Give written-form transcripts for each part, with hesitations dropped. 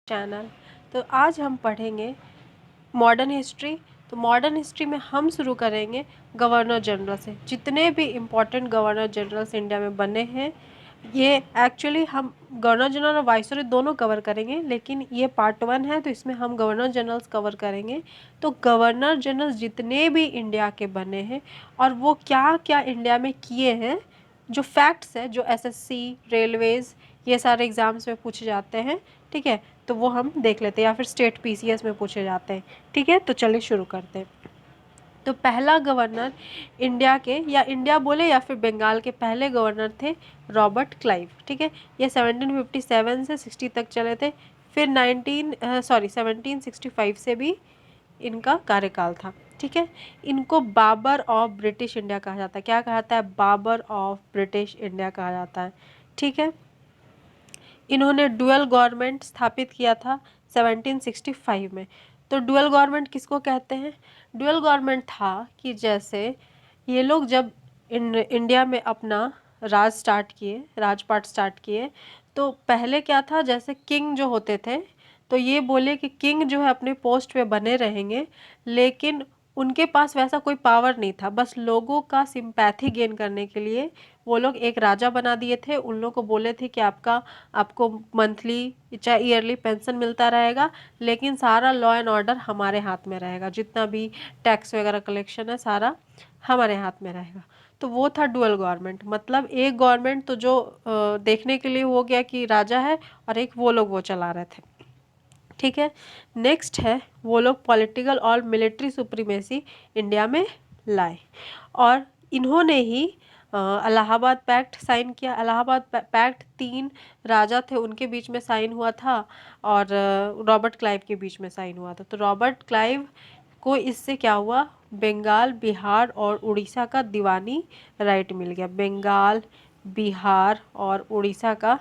Channel. तो आज हम पढ़ेंगे मॉडर्न हिस्ट्री। तो मॉडर्न हिस्ट्री में हम शुरू करेंगे गवर्नर जनरल से। जितने भी इम्पोर्टेंट गवर्नर जनरल्स इंडिया में बने हैं, ये एक्चुअली हम गवर्नर जनरल और वाइसरॉय दोनों कवर करेंगे, लेकिन ये पार्ट 1 है तो इसमें हम गवर्नर जनरल्स कवर करेंगे। तो गवर्नर जनरल्स जितने भी इंडिया के बने हैं और वो क्या क्या इंडिया में किए हैं, जो फैक्ट्स है, जो एसएससी, रेलवेज, ये सारे एग्जाम्स में पूछे जाते हैं, ठीक है, तो वो हम देख लेते हैं, या फिर स्टेट पीसीएस में पूछे जाते हैं। ठीक है, तो चलिए शुरू करते हैं। तो पहला गवर्नर इंडिया के, या इंडिया बोले या फिर बंगाल के पहले गवर्नर थे रॉबर्ट क्लाइव। ठीक है, ये 1757 से 60 तक चले थे। फिर 1765 से भी इनका कार्यकाल था। ठीक है, इनको बाबर ऑफ ब्रिटिश इंडिया कहा जाता है। क्या कहा जाता है? बाबर ऑफ ब्रिटिश इंडिया कहा जाता है। ठीक है, इन्होंने डुअल गवर्नमेंट स्थापित किया था 1765 में। तो डुअल गवर्नमेंट किसको कहते हैं? डुअल गवर्नमेंट था कि जैसे ये लोग जब इंडिया में अपना राजपाट स्टार्ट किए, तो पहले क्या था, जैसे किंग जो होते थे, तो ये बोले कि किंग जो है अपने पोस्ट पे बने रहेंगे, लेकिन उनके पास वैसा कोई पावर नहीं था। बस लोगों का सिंपैथी गेन करने के लिए वो लोग एक राजा बना दिए थे। उन लोगों को बोले थे कि आपको मंथली चाहे ईयरली पेंशन मिलता रहेगा, लेकिन सारा लॉ एंड ऑर्डर हमारे हाथ में रहेगा, जितना भी टैक्स वगैरह कलेक्शन है सारा हमारे हाथ में रहेगा। तो वो था डुअल गवर्नमेंट। मतलब एक गवर्नमेंट तो जो देखने के लिए हो गया कि राजा है, और एक वो लोग वो चला रहे थे। ठीक है, नेक्स्ट है वो लोग पॉलिटिकल और मिलिट्री सुप्रीमेसी इंडिया में लाए, और इन्होंने ही इलाहाबाद पैक्ट साइन किया। इलाहाबाद पैक्ट 3 राजा थे उनके बीच में साइन हुआ था, और रॉबर्ट क्लाइव के बीच में साइन हुआ था। तो रॉबर्ट क्लाइव को इससे क्या हुआ? बंगाल, बिहार और उड़ीसा का दीवानी राइट मिल गया। बंगाल, बिहार और उड़ीसा का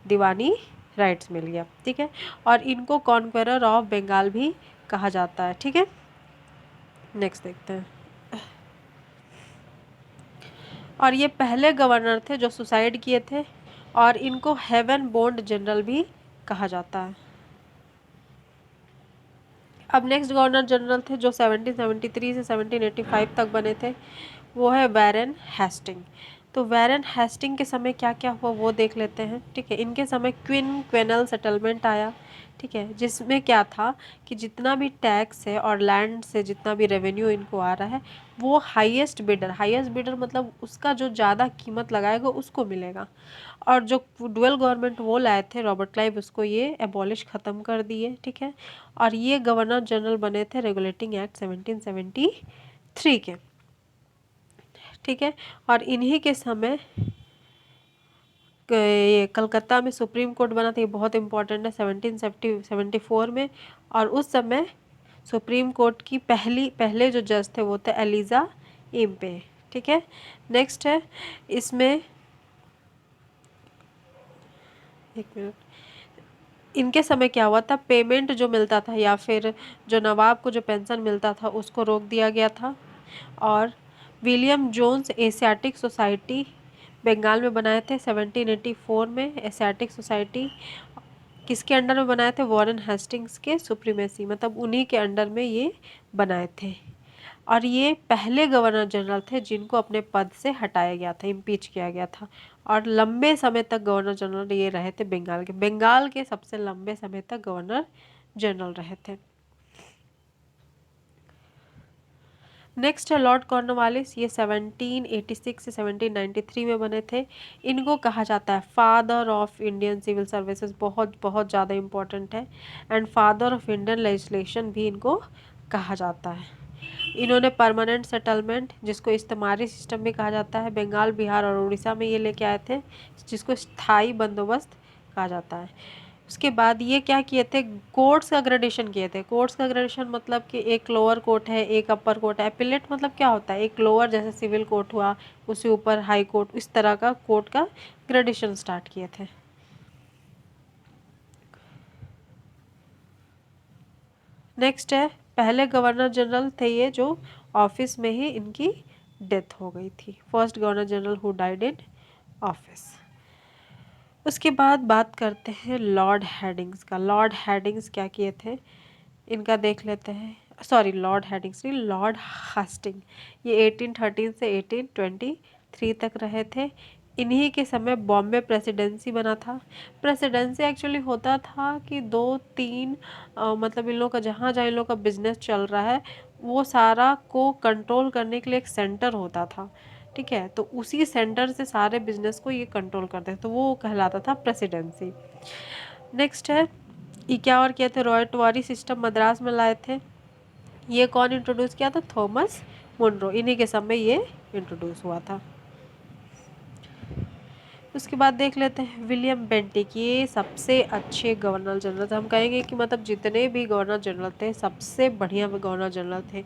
दीवानी राइट्स मिल गया। ठीक है, और इनको कॉन्क्वेरर ऑफ बंगाल भी कहा जाता है। ठीक है, नेक्स्ट देखते हैं। और ये पहले गवर्नर थे जो सुसाइड किए थे, और इनको हेवन बोर्न जनरल भी कहा जाता है। अब नेक्स्ट गवर्नर जनरल थे जो 1773 से 1785 तक बने थे, वो है वैरन हेस्टिंग। तो वैरन हेस्टिंग के समय क्या क्या हुआ वो देख लेते हैं। ठीक है, इनके समय क्विनल सेटलमेंट आया। ठीक है, जिसमें क्या था कि जितना भी टैक्स है और लैंड से जितना भी रेवेन्यू इनको आ रहा है, वो हाईएस्ट बिडर मतलब उसका जो ज़्यादा कीमत लगाएगा उसको मिलेगा। और जो डुअल गवर्नमेंट वो लाए थे रॉबर्ट क्लाइव, उसको ये एबॉलिश ख़त्म कर दिए। ठीक है, और ये गवर्नर जनरल बने थे रेगुलेटिंग एक्ट 1773 के। ठीक है, और इन्हीं के समय ये कलकत्ता में सुप्रीम कोर्ट बना था। ये बहुत इंपॉर्टेंट है, 1774 में। और उस समय सुप्रीम कोर्ट की पहले जो जज थे वो थे एलिजा इम्पे। ठीक है, नेक्स्ट है इसमें, एक मिनट, इनके समय क्या हुआ था, पेमेंट जो मिलता था या फिर जो नवाब को जो पेंशन मिलता था उसको रोक दिया गया था। और William Jones Asiatic Society Bengal में बनाए थे 1784 में। एशियाटिक सोसाइटी किसके अंडर में बनाए थे? वॉरेन हेस्टिंग्स के सुप्रीमेसी, मतलब उन्हीं के अंडर में ये बनाए थे। और ये पहले गवर्नर जनरल थे जिनको अपने पद से हटाया गया था, इम्पीच किया गया था। और लंबे समय तक गवर्नर जनरल ये रहे थे बंगाल के सबसे लंबे समय तक गवर्नर जनरल रहे थे। नेक्स्ट है लॉर्ड कॉर्नवालिस। ये 1786 से 1793 में बने थे। इनको कहा जाता है father of Indian civil services, बहुत बहुत ज़्यादा इम्पोर्टेंट है। And father of Indian legislation भी इनको कहा जाता है। इन्होंने परमानेंट सेटलमेंट, जिसको इस्तेमारी सिस्टम भी कहा जाता है, बंगाल, बिहार और उड़ीसा में ये लेके आए थे, जिसको स्थायी बंदोबस्त कहा जाता है। उसके बाद ये क्या किए थे? कोर्ट्स का ग्रेडेशन किए थे। कोर्ट्स का ग्रेडेशन मतलब कि एक लोअर कोर्ट है, एक अपर कोर्ट है। एपिलेट मतलब क्या होता है? एक लोअर जैसे सिविल कोर्ट हुआ, उसके ऊपर हाई कोर्ट, इस तरह का कोर्ट का ग्रेडेशन स्टार्ट किए थे। नेक्स्ट है, पहले गवर्नर जनरल थे ये जो ऑफिस में ही इनकी डेथ हो गई थी। First governor general who died in office. उसके बाद बात करते हैं लॉर्ड हेडिंग्स का। लॉर्ड हेडिंग्स क्या किए थे, इनका देख लेते हैं। सॉरी, लॉर्ड हेडिंग्स नहीं, लॉर्ड हास्टिंग। ये 1813 से 1823 तक रहे थे। इन्हीं के समय बॉम्बे प्रेसिडेंसी बना था। प्रेसिडेंसी एक्चुअली होता था कि दो तीन मतलब इन लोगों का जहाँ जहाँ इन लोगों का बिजनेस चल रहा है वो सारा को कंट्रोल करने के लिए एक सेंटर होता था। ठीक है, तो उसी सेंटर से सारे बिजनेस को ये कंट्रोल करते थे, तो वो कहलाता था प्रेसिडेंसी। नेक्स्ट है, ये क्या और किए थे, रॉयटवारी सिस्टम मद्रास में लाए थे। ये कौन इंट्रोड्यूस किया था, थॉमस मुनरो, इन्हीं के समय ये इंट्रोड्यूस हुआ था। उसके बाद देख लेते हैं विलियम बेंटिक। ये सबसे अच्छे गवर्नर जनरल थे, हम कहेंगे कि मतलब जितने भी गवर्नर जनरल थे सबसे बढ़िया गवर्नर जनरल थे।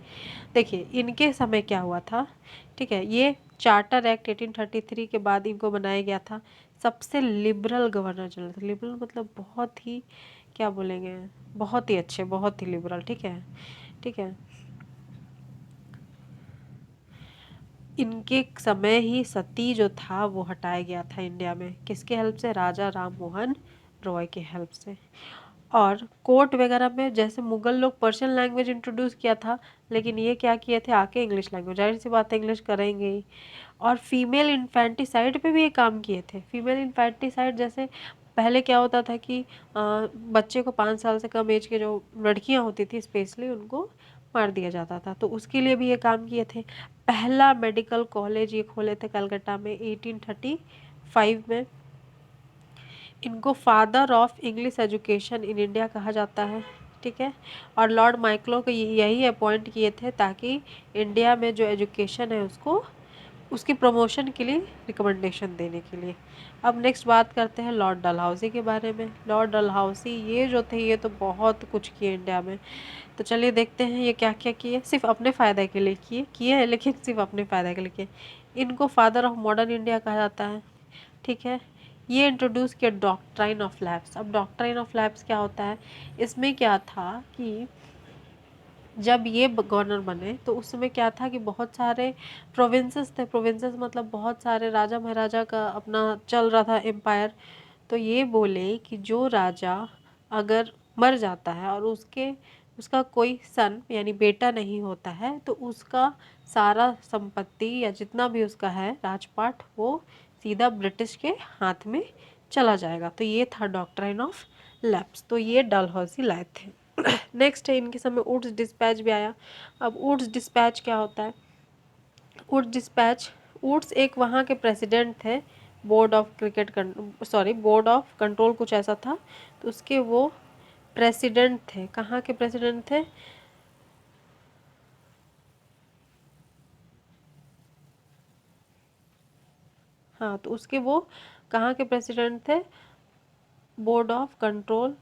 देखिए इनके समय क्या हुआ था, ठीक है, ये चार्टर एक्ट 1833 के बाद इनको बनाया गया था। सबसे लिबरल गवर्नर जनरल थे। लिबरल मतलब बहुत ही, क्या बोलेंगे, बहुत ही अच्छे, बहुत ही लिबरल। ठीक है, ठीक है। इनके समय ही सती जो था वो हटाया गया था इंडिया में, किसके हेल्प से, राजा राम मोहन रॉय के हेल्प से। और कोर्ट वगैरह में जैसे मुगल लोग पर्शियन लैंग्वेज इंट्रोड्यूस किया था, लेकिन ये क्या किए थे आके इंग्लिश लैंग्वेज, जाहिर सी बात है इंग्लिश करेंगे ही। और फीमेल इन्फेंटिसाइड पे भी ये काम किए थे। फीमेल इन्फेंटिसाइड जैसे पहले क्या होता था कि बच्चे को 5 साल से कम एज के जो लड़कियां होती थी स्पेशली उनको मार दिया जाता था, तो उसके लिए भी ये काम किए थे। पहला मेडिकल कॉलेज ये खोले थे कलकत्ता में 1835 में। इनको father of English education in India कहा जाता है। ठीक है, और लॉर्ड माइक्लो को यही अपॉइंट किए थे ताकि इंडिया में जो एजुकेशन है उसको, उसकी प्रमोशन के लिए रिकमेंडेशन देने के लिए। अब नेक्स्ट बात करते हैं लॉर्ड डलहौजी के बारे में। लॉर्ड डलहौजी ये जो थे ये तो बहुत कुछ किए इंडिया में। तो चलिए देखते हैं ये क्या क्या किए। सिर्फ अपने फ़ायदे के लिए किए किए हैं, लेकिन सिर्फ अपने फ़ायदे के लिए किए। इनको फादर ऑफ मॉडर्न इंडिया कहा जाता है। ठीक है, ये इंट्रोड्यूस किया डॉक्ट्राइन ऑफ लैब्स। अब डॉक्ट्राइन ऑफ लैब्स क्या होता है, इसमें क्या था कि जब ये गवर्नर बने तो उस समय क्या था कि बहुत सारे प्रोविंसेस थे। प्रोविंसेस मतलब बहुत सारे राजा महाराजा का अपना चल रहा था एम्पायर। तो ये बोले कि जो राजा अगर मर जाता है और उसका कोई सन यानी बेटा नहीं होता है तो उसका सारा संपत्ति या जितना भी उसका है राजपाट वो सीधा ब्रिटिश के हाथ में चला जाएगा। तो ये था डॉक्ट्राइन ऑफ लैप्स, तो ये डलहौजी लाए थे। नेक्स्ट है, इनके समय वुड्स डिस्पैच भी आया। अब वुड्स डिस्पैच क्या होता है, वुड्स डिस्पैच, वुड्स एक वहाँ के प्रेसिडेंट थे, board of cricket sorry board of control कुछ ऐसा था, तो उसके वो प्रेसिडेंट थे। कहाँ के प्रेसिडेंट थे, हाँ तो उसके वो कहाँ के प्रेसिडेंट थे, बोर्ड ऑफ कंट्रोल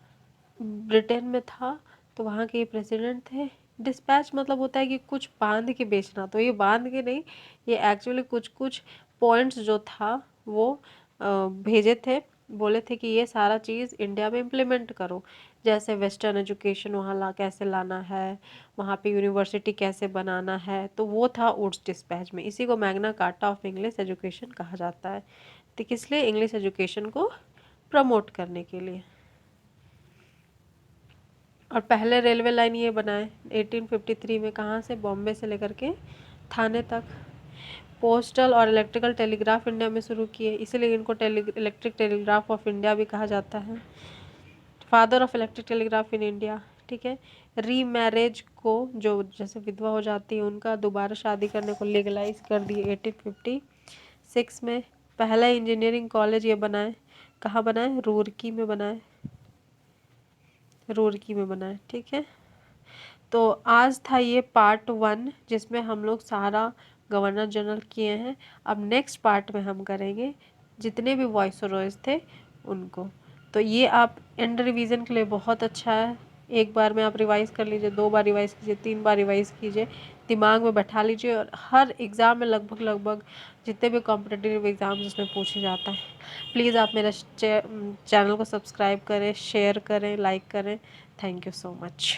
ब्रिटेन में था, तो वहाँ के ये प्रेसिडेंट थे। डिस्पैच मतलब होता है कि कुछ बांध के बेचना, तो ये बांध के नहीं, ये एक्चुअली कुछ कुछ पॉइंट्स जो था वो भेजे थे। बोले थे कि ये सारा चीज़ इंडिया में इम्प्लीमेंट करो, जैसे वेस्टर्न एजुकेशन वहाँ कैसे लाना है, वहाँ पे यूनिवर्सिटी कैसे बनाना है, तो वो था वुड्स डिस्पैच में। इसी को Magna carta of English education कहा जाता है। तो किस लिए, इंग्लिश एजुकेशन को प्रमोट करने के लिए। और पहले रेलवे लाइन ये बनाए 1853 में, कहाँ से, बॉम्बे से लेकर के थाने तक। पोस्टल और इलेक्ट्रिकल टेलीग्राफ इंडिया में शुरू किए, इसीलिए इनको इलेक्ट्रिक टेलीग्राफ ऑफ इंडिया भी कहा जाता है, father of electric telegraph in India. ठीक है, री मैरिज को, जो जैसे विधवा हो जाती है उनका दोबारा शादी करने को लीगलाइज कर दिए 1856 में। पहला इंजीनियरिंग कॉलेज ये बनाए, कहाँ बनाए, रूरकी में बनाए, रूरकी में बनाए। ठीक है, तो आज था ये पार्ट 1 जिसमें हम लोग सारा गवर्नर जनरल किए हैं। अब नेक्स्ट पार्ट में हम करेंगे जितने भी वॉइसरॉयज थे उनको। तो ये आप एंड रिवीजन के लिए बहुत अच्छा है। एक बार में आप रिवाइज़ कर लीजिए, 2 बार रिवाइज़ कीजिए, 3 बार रिवाइज़ कीजिए, दिमाग में बैठा लीजिए, और हर एग्ज़ाम में लगभग लगभग जितने भी कॉम्पिटिटिव एग्ज़ाम्स उसमें पूछे जाता है। प्लीज़ आप मेरा चैनल को सब्सक्राइब करें, शेयर करें, लाइक करें। Thank you so much.